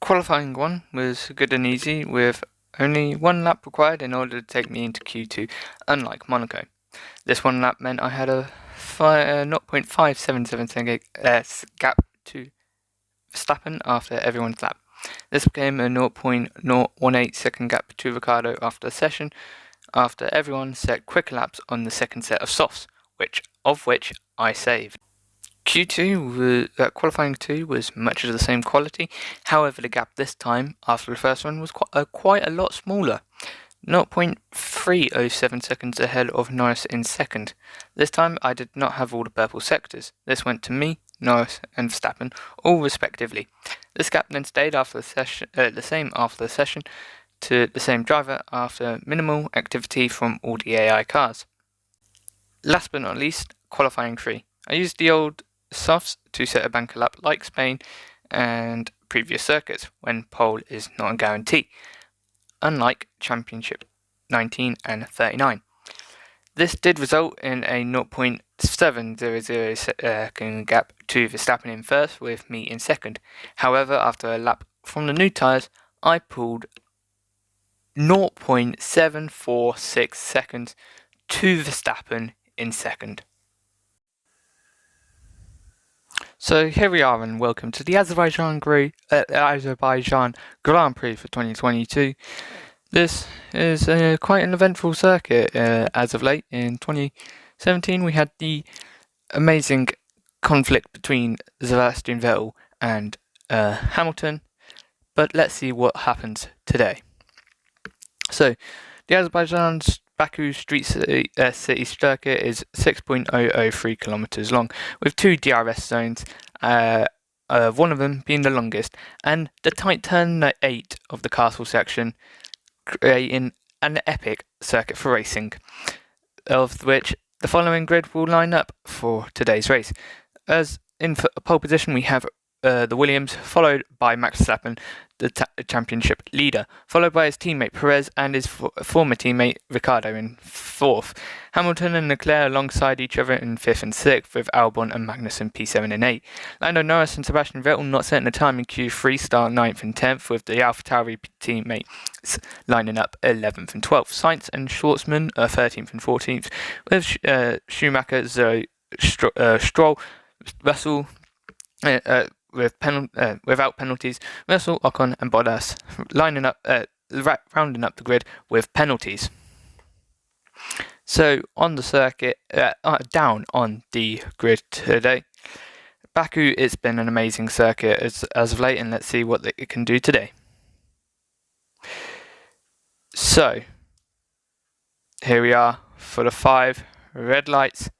qualifying one was good and easy, with only one lap required in order to take me into Q2, unlike Monaco. This one lap meant I had a 0.577 second gap to Verstappen after everyone's lap. This became a 0.018 second gap to Ricciardo after the session, after everyone set quicker laps on the second set of softs, which I saved. Qualifying 2 was much of the same quality, however the gap this time, after the first one, was quite a lot smaller. 0.307 seconds ahead of Norris in second. This time I did not have all the purple sectors. This went to me, Norris and Verstappen, all respectively. This gap then stayed after the same after the session to the same driver after minimal activity from all the AI cars. Last but not least, qualifying 3. I used the old softs to set a banker lap like Spain and previous circuits when pole is not a guarantee, unlike Championship 19 and 39. This did result in a 0.700 second gap to Verstappen in first with me in second. However, after a lap from the new tyres, I pulled 0.746 seconds to Verstappen in second. So here we are, and welcome to the Azerbaijan Grand Prix for 2022. This is quite an eventful circuit as of late. In 2017 we had the amazing conflict between Sebastian Vettel and Hamilton, but let's see what happens today. So the Azerbaijan's Baku Street City circuit is 6.003 kilometers long, with 2 DRS zones, one of them being the longest, and the tight turn 8 of the castle section, creating an epic circuit for racing, of which the following grid will line up for today's race. As in pole position we have the Williams, followed by Max Verstappen, the championship leader, followed by his teammate Perez and his former teammate Ricciardo in 4th. Hamilton and Leclerc alongside each other in 5th and 6th, with Albon and Magnussen P7 and 8. Lando Norris and Sebastian Vettel not setting a time in Q3 start 9th and 10th, with the AlphaTauri teammates lining up 11th and 12th. Sainz and Schwartzman are 13th and 14th, with Schumacher, Stroll, Russell, without penalties, Russell, Ocon and Bottas lining up, rounding up the grid with penalties. So on the circuit, down on the grid today, Baku, it's been an amazing circuit as of late, and let's see what it can do today. So here we are for the 5 red lights.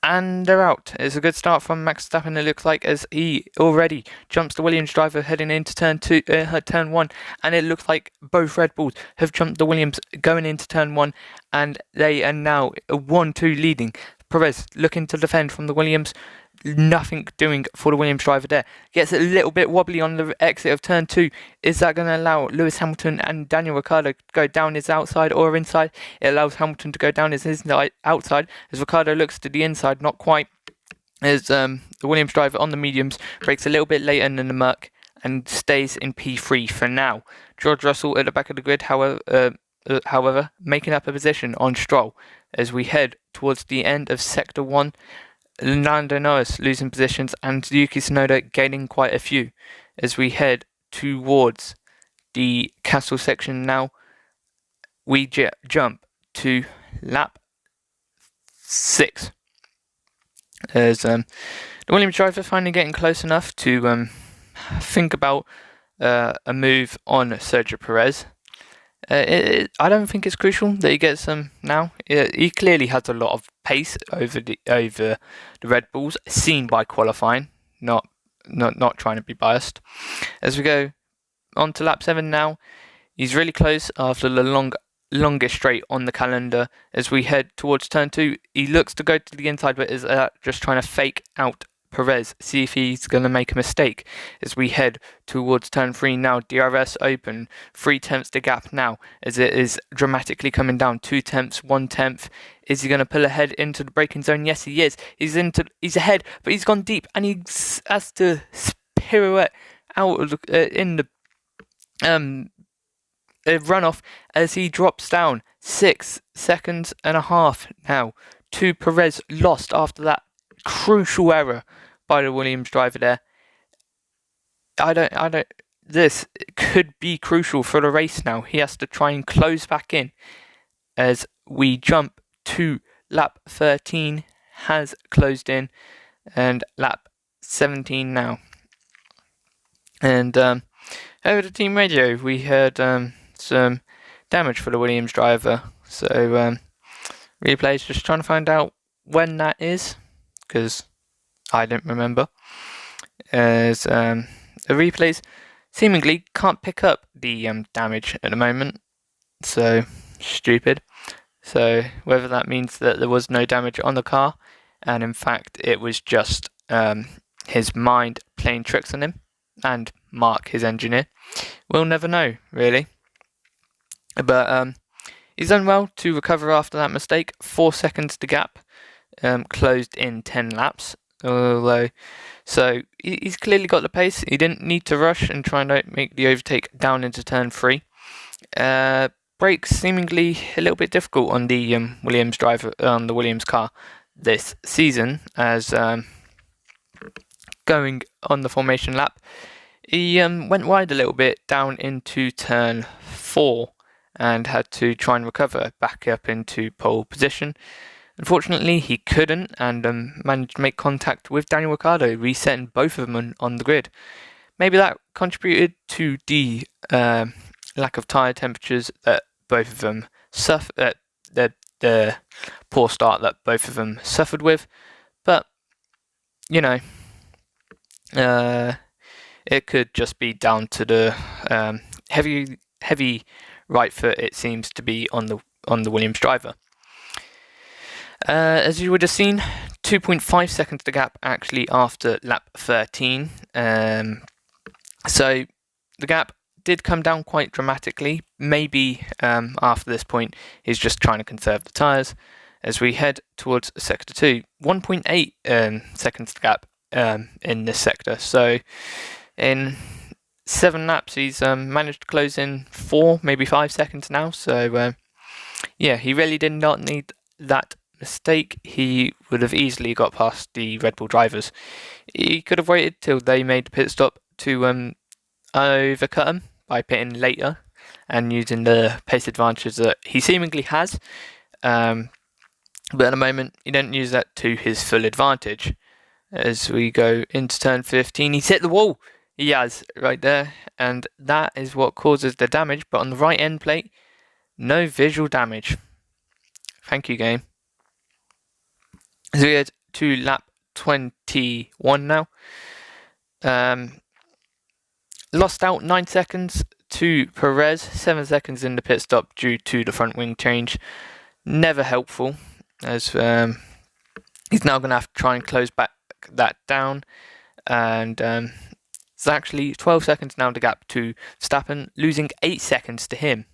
And they're out. It's a good start from Max Verstappen, it looks like, as he already jumps the Williams driver heading into turn 1, and it looks like both Red Bulls have jumped the Williams going into turn 1, and they are now 1-2 leading. Perez looking to defend from the Williams, nothing doing for the Williams driver there. Gets a little bit wobbly on the exit of turn 2. Is that going to allow Lewis Hamilton and Daniel Ricciardo to go down his outside or inside? It allows Hamilton to go down his outside, as Ricciardo looks to the inside, not quite. As the Williams driver on the mediums breaks a little bit later than the Merc and stays in P3 for now. George Russell at the back of the grid, however, making up a position on Stroll as we head towards the end of Sector 1. Lando Norris losing positions and Yuki Tsunoda gaining quite a few as we head towards the castle section now. We jump to lap 6 as the Williams driver finally getting close enough to think about a move on Sergio Perez. I don't think it's crucial that he gets them now. He clearly has a lot of pace over the Red Bulls, seen by qualifying. Not trying to be biased. As we go on to lap 7 now, he's really close after the longest straight on the calendar. As we head towards turn 2, he looks to go to the inside, but is just trying to fake out Perez, see if he's going to make a mistake. As we head towards turn 3 now, DRS open, 3/10 the gap now, as it is dramatically coming down, 2/10, 1/10. Is he going to pull ahead into the braking zone? Yes, he is. He's ahead, but he's gone deep, and he has to pirouette out of in the runoff as he drops down 6 seconds and a half now to Perez, lost after that crucial error by the Williams driver there. This could be crucial for the race now. He has to try and close back in as we jump to lap 13 has closed in and lap 17 now. And over the team radio we heard some damage for the Williams driver. So replay's just trying to find out when that is, because I don't remember. As the replays seemingly can't pick up the damage at the moment. So stupid. So whether that means that there was no damage on the car, and in fact it was just his mind playing tricks on him, and Mark, his engineer, we'll never know really. But he's done well to recover after that mistake. 4 seconds to gap, closed in 10 laps. Although, so he's clearly got the pace. He didn't need to rush and try and make the overtake down into turn 3. Brakes seemingly a little bit difficult on the Williams driver, on the Williams car this season, as going on the formation lap, he went wide a little bit down into turn 4 and had to try and recover back up into pole position. Unfortunately, he couldn't, and managed to make contact with Daniel Ricciardo, resetting both of them on the grid. Maybe that contributed to the lack of tyre temperatures that both of them suffered, the poor start that both of them suffered with. But, you know, it could just be down to the heavy right foot it seems to be on the Williams driver. As you would have seen, 2.5 seconds to gap actually after lap 13. So the gap did come down quite dramatically. Maybe after this point he's just trying to conserve the tyres as we head towards sector 2. 1.8 seconds to gap in this sector. So in 7 laps he's managed to close in 4, maybe 5 seconds now. So yeah, he really did not need that mistake. He would have easily got past the Red Bull drivers. He could have waited till they made the pit stop to overcut him by pitting later and using the pace advantage that he seemingly has. But at the moment he didn't use that to his full advantage. As we go into turn 15, he's hit the wall. He has, right there, and that is what causes the damage. But on the right end plate, no visual damage. Thank you, game. So we head to lap 21 now. Lost out 9 seconds to Perez, 7 seconds in the pit stop due to the front wing change. Never helpful, as he's now going to have to try and close back that down. And it's actually 12 seconds now to gap to Verstappen, losing 8 seconds to him.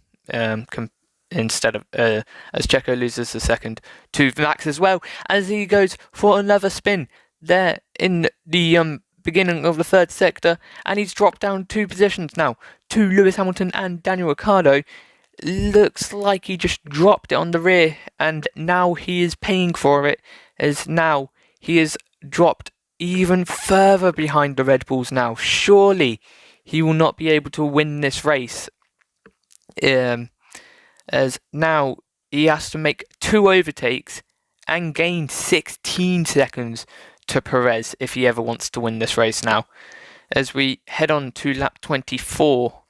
Instead of as Checo loses a second to Max as well, as he goes for another spin there in the beginning of the third sector, and he's dropped down 2 positions now to Lewis Hamilton and Daniel Ricciardo. Looks like he just dropped it on the rear, and now he is paying for it, as now he is dropped even further behind the Red Bulls now. Surely he will not be able to win this race. As now he has to make 2 overtakes and gain 16 seconds to Perez if he ever wants to win this race now. As we head on to lap 24,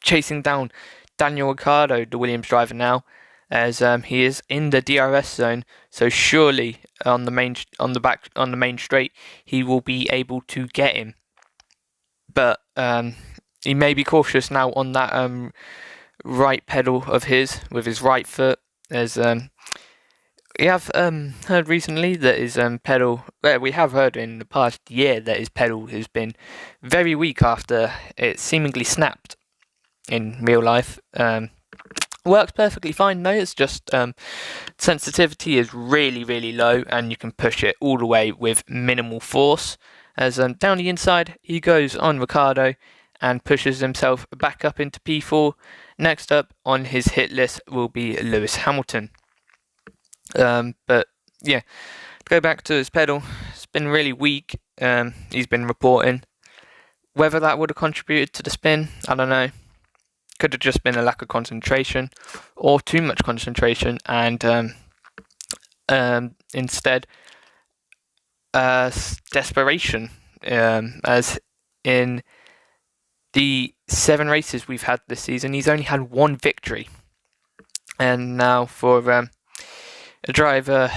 chasing down Daniel Ricciardo, the Williams driver now, as he is in the DRS zone. So surely on the main straight he will be able to get him. But he may be cautious now on that right pedal of his with his right foot, as we have heard recently that his pedal, we have heard in the past year that his pedal has been very weak after it seemingly snapped in real life. Works perfectly fine though. It's just sensitivity is really low, and you can push it all the way with minimal force. as down the inside he goes on Ricciardo and pushes himself back up into P4. Next up on his hit list will be Lewis Hamilton. But yeah, to go back to his pedal, it's been really weak. He's been reporting. Whether that would have contributed to the spin, I don't know. Could have just been a lack of concentration or too much concentration, and instead desperation, as in the 7 races we've had this season, he's only had 1 victory. And now for a driver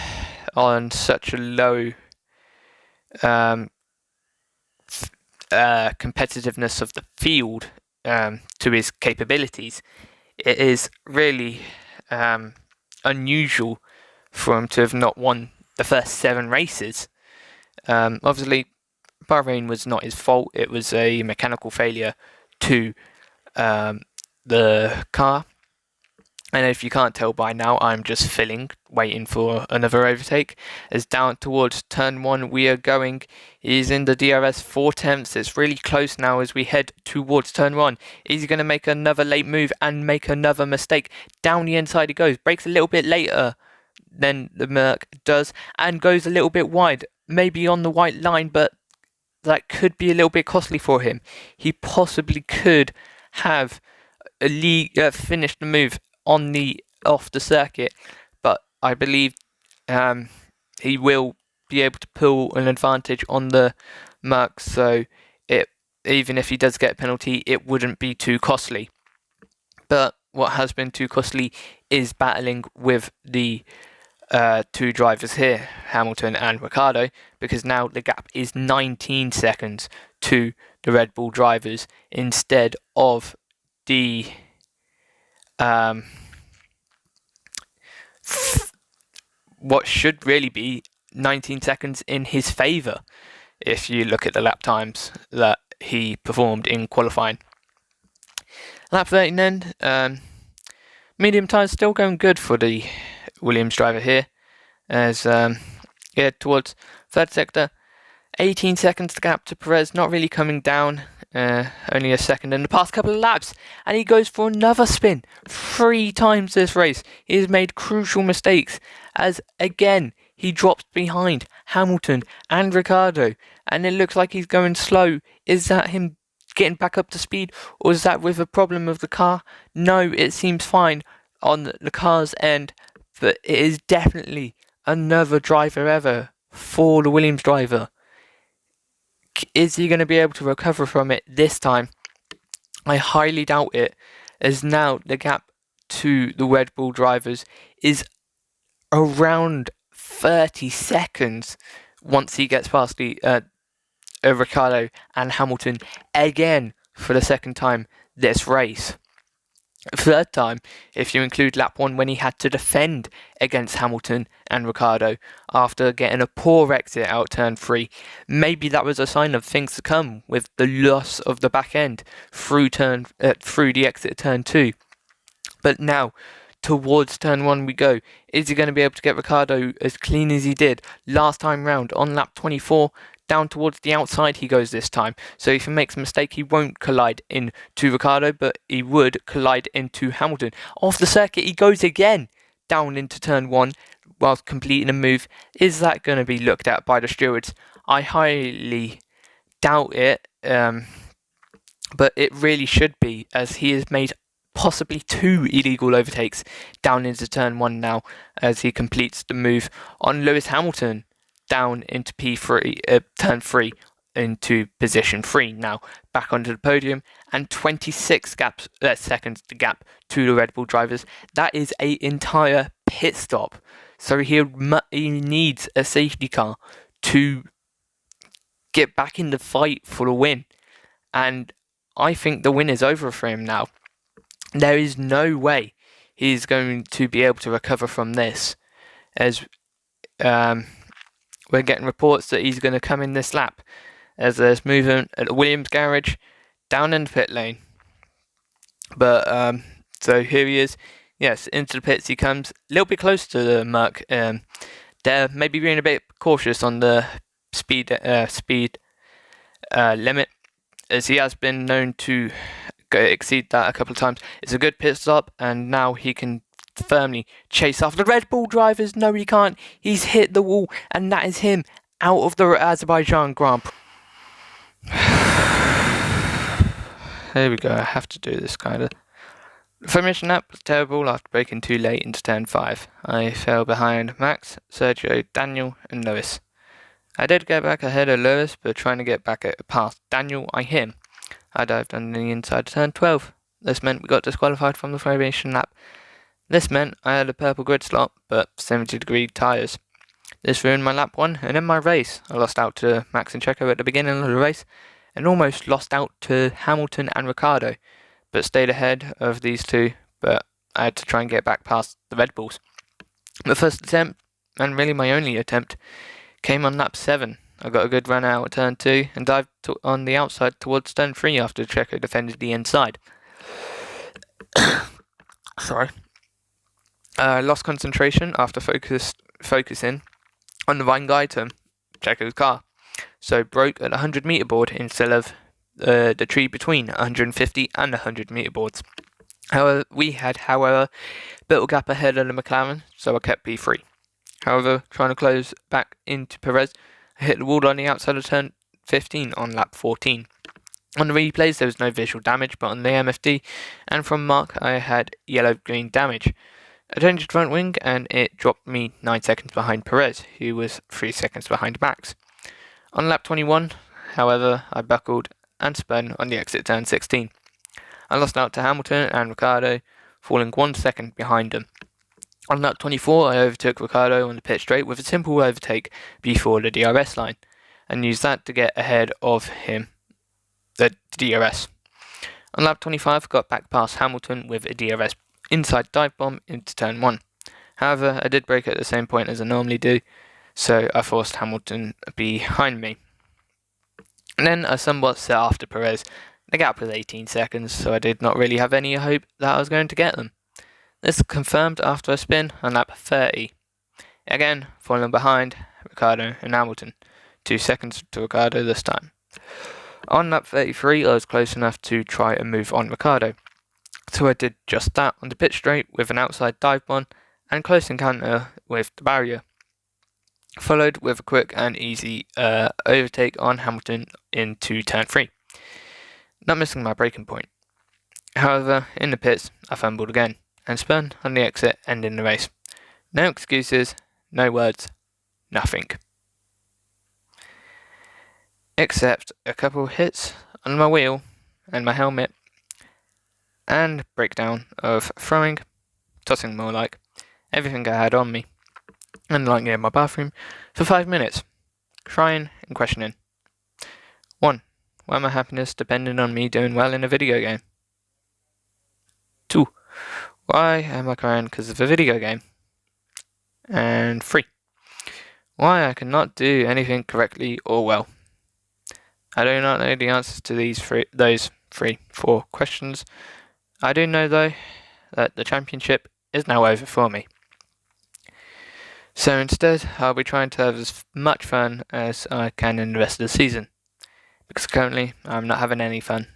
on such a low competitiveness of the field to his capabilities, it is really unusual for him to have not won the first 7 races. Obviously, Bahrain was not his fault. It was a mechanical failure to the car. And if you can't tell by now, I'm just filling, waiting for another overtake. As down towards turn 1 we are going. He's in the DRS 4/10. It's really close now as we head towards turn 1. Is he going to make another late move and make another mistake? Down the inside he goes. Brakes a little bit later than the Merc does and goes a little bit wide. Maybe on the white line, but that could be a little bit costly for him. He possibly could have finished the move off the circuit, but I believe he will be able to pull an advantage on the Merc, so even if he does get a penalty, it wouldn't be too costly. But what has been too costly is battling with the 2 drivers here, Hamilton and Ricciardo, because now the gap is 19 seconds to the Red Bull drivers instead of the what should really be 19 seconds in his favour if you look at the lap times that he performed in qualifying. Lap 13 then, medium tyres still going good for the Williams driver here, as towards third sector, 18 seconds to gap to Perez, not really coming down, only a second in the past couple of laps, and he goes for another spin 3 times this race. He has made crucial mistakes, as again he drops behind Hamilton and Ricciardo, and it looks like he's going slow. Is that him getting back up to speed, or is that with a problem of the car? No, it seems fine on the car's end, but it is definitely another driver error for the Williams driver. Is he going to be able to recover from it this time? I highly doubt it, as now the gap to the Red Bull drivers is around 30 seconds once he gets past the Ricciardo and Hamilton again for the second time this race. Third time, if you include lap 1 when he had to defend against Hamilton and Ricciardo after getting a poor exit out turn 3. Maybe that was a sign of things to come with the loss of the back end through the exit turn 2. But now, towards turn 1 we go. Is he going to be able to get Ricciardo as clean as he did last time round on lap 24? Down towards the outside he goes this time. So if he makes a mistake, he won't collide into Ricciardo, but he would collide into Hamilton. Off the circuit he goes again, down into turn 1 whilst completing a move. Is that going to be looked at by the stewards? I highly doubt it, but it really should be, as he has made possibly 2 illegal overtakes down into turn 1 now, as he completes the move on Lewis Hamilton down into P3, turn 3 into position 3. Now back onto the podium, and 26 seconds to gap to the Red Bull drivers. That is an entire pit stop. So he needs a safety car to get back in the fight for the win. And I think the win is over for him now. There is no way he's going to be able to recover from this, as we're getting reports that he's going to come in this lap, as there's movement at the Williams garage down in the pit lane. But so here he is. Yes, into the pits he comes, a little bit close to the Merc. They're maybe being a bit cautious on the speed limit, as he has been known to exceed that a couple of times. It's a good pit stop, and now he can firmly chase after the Red Bull drivers. No, he can't. He's hit the wall, and that is him out of the Azerbaijan Grand Prix. Here we go. I have to do this kind of. Formation lap was terrible after braking too late into turn 5. I fell behind Max, Sergio, Daniel, and Lewis. I did get back ahead of Lewis, but trying to get back past Daniel, I hit him. I dived under the inside of turn 12. This meant we got disqualified from the formation lap. This meant I had a purple grid slot, but 70-degree tyres. This ruined my lap 1, and in my race, I lost out to Max and Checo at the beginning of the race, and almost lost out to Hamilton and Ricciardo, but stayed ahead of these two, but I had to try and get back past the Red Bulls. The first attempt, and really my only attempt, came on lap 7. I got a good run out at turn 2 and dived on the outside towards turn 3 after Checo defended the inside. Sorry. I lost concentration after focusing on the right guy to Checo's car, so broke at the 100 metre board instead of the tree between 150 and 100 metre boards. However, we had built a gap ahead of the McLaren, so I kept P3. However, trying to close back into Perez, I hit the wall on the outside of turn 15 on lap 14. On the replays, there was no visual damage, but on the MFD and from Mark, I had yellow-green damage. I changed front wing, and it dropped me 9 seconds behind Perez, who was 3 seconds behind Max. On lap 21, however, I buckled and spun on the exit turn 16. I lost out to Hamilton and Ricciardo, falling 1 second behind them. On lap 24, I overtook Ricciardo on the pit straight with a simple overtake before the DRS line, and used that to get ahead of him, the DRS. On lap 25, I got back past Hamilton with a DRS inside dive bomb into turn 1. However, I did brake at the same point as I normally do, so I forced Hamilton behind me. And then I somewhat set after Perez. The gap was 18 seconds, so I did not really have any hope that I was going to get them. This confirmed after a spin on lap 30. Again, falling behind Ricciardo and Hamilton. 2 seconds to Ricciardo this time. On lap 33, I was close enough to try and move on Ricciardo, so I did just that on the pit straight with an outside dive bomb and close encounter with the barrier, followed with a quick and easy overtake on Hamilton into turn 3, not missing my braking point. However, in the pits, I fumbled again and spun on the exit, ending the race. No excuses, no words, nothing. Except a couple hits on my wheel and my helmet, and breakdown of throwing, tossing more like, everything I had on me, and lying in my bathroom for 5 minutes, crying and questioning. 1. Why my happiness depended on me doing well in a video game? 2. Why am I crying because of a video game? And 3. Why I cannot do anything correctly or well. I do not know the answers to those 4 questions. I do know, though, that the championship is now over for me. So instead, I'll be trying to have as much fun as I can in the rest of the season, because currently I'm not having any fun.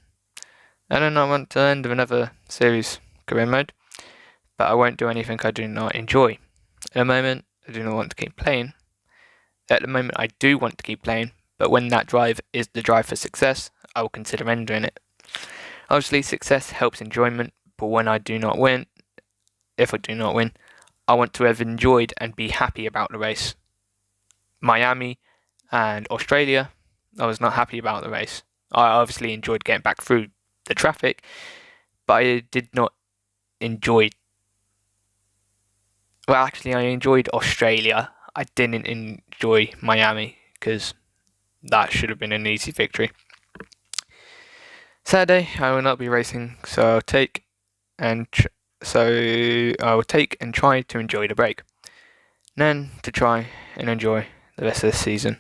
I do not want to end with another series career mode, but I won't do anything I do not enjoy. At the moment, I do not want to keep playing. At the moment, I do want to keep playing, but when that drive is the drive for success, I will consider ending it. Obviously, success helps enjoyment, but when I do not win, if I do not win, I want to have enjoyed and be happy about the race. Miami and Australia, I was not happy about the race. I obviously enjoyed getting back through the traffic, but I did not enjoy... Well, actually, I enjoyed Australia. I didn't enjoy Miami, because that should have been an easy victory. Saturday, I will not be racing, so I'll take and try to enjoy the break. Then to try and enjoy the rest of the season.